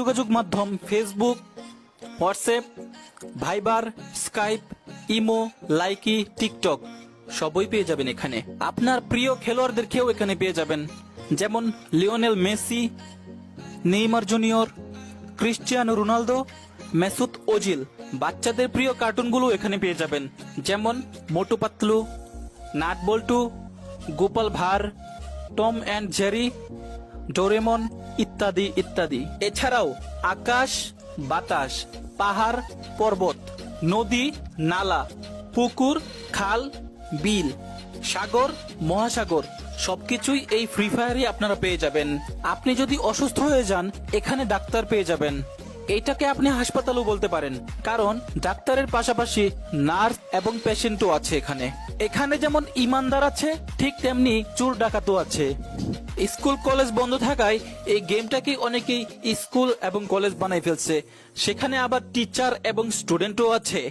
যোগাযোগ মাধ্যম Facebook, WhatsApp, Viber, Skype, imo, Likee, TikTok সবই পেয়ে যাবেন এখানে। আপনার প্রিয় খেলোয়াড়দেরকেও এখানে পেয়ে যাবেন, যেমন Lionel Messi, Neymar junior, Cristiano Ronaldo, Mesut Ozil. বাচ্চাদের প্রিয় কার্টুনগুলো এখানে পেয়ে যাবেন, যেমন Motu Patlu, Nut Boltu, Gopal Bhar, Tom and Jerry, Doraemon ইত্যাদি ইত্যাদি। এছাড়াও আকাশ, বাতাস, পাহাড়, পর্বত, নদী, নালা, পুকুর, খাল, বিল, সাগর, মহাসাগর সবকিছুই এই ফ্রি ফায়ারে আপনারা পেয়ে যাবেন। আপনি যদি অসুস্থ হয়ে যান, এখানে ডাক্তার পেয়ে যাবেন। এইটাকে আপনি হাসপাতালও বলতে পারেন, কারণ ডাক্তারের পাশাপাশি নার্স এবং পেশেন্টও আছে এখানে। এখানে যেমন ইমানদার আছে, ঠিক তেমনি চোর ডাকাতও আছে। স্কুল কলেজ বন্ধ থাকায় এই গেমটাকে অনেকেই স্কুল এবং কলেজ বানাই ফেলছে, সেখানে আবার টিচার এবং স্টুডেন্টও আছে।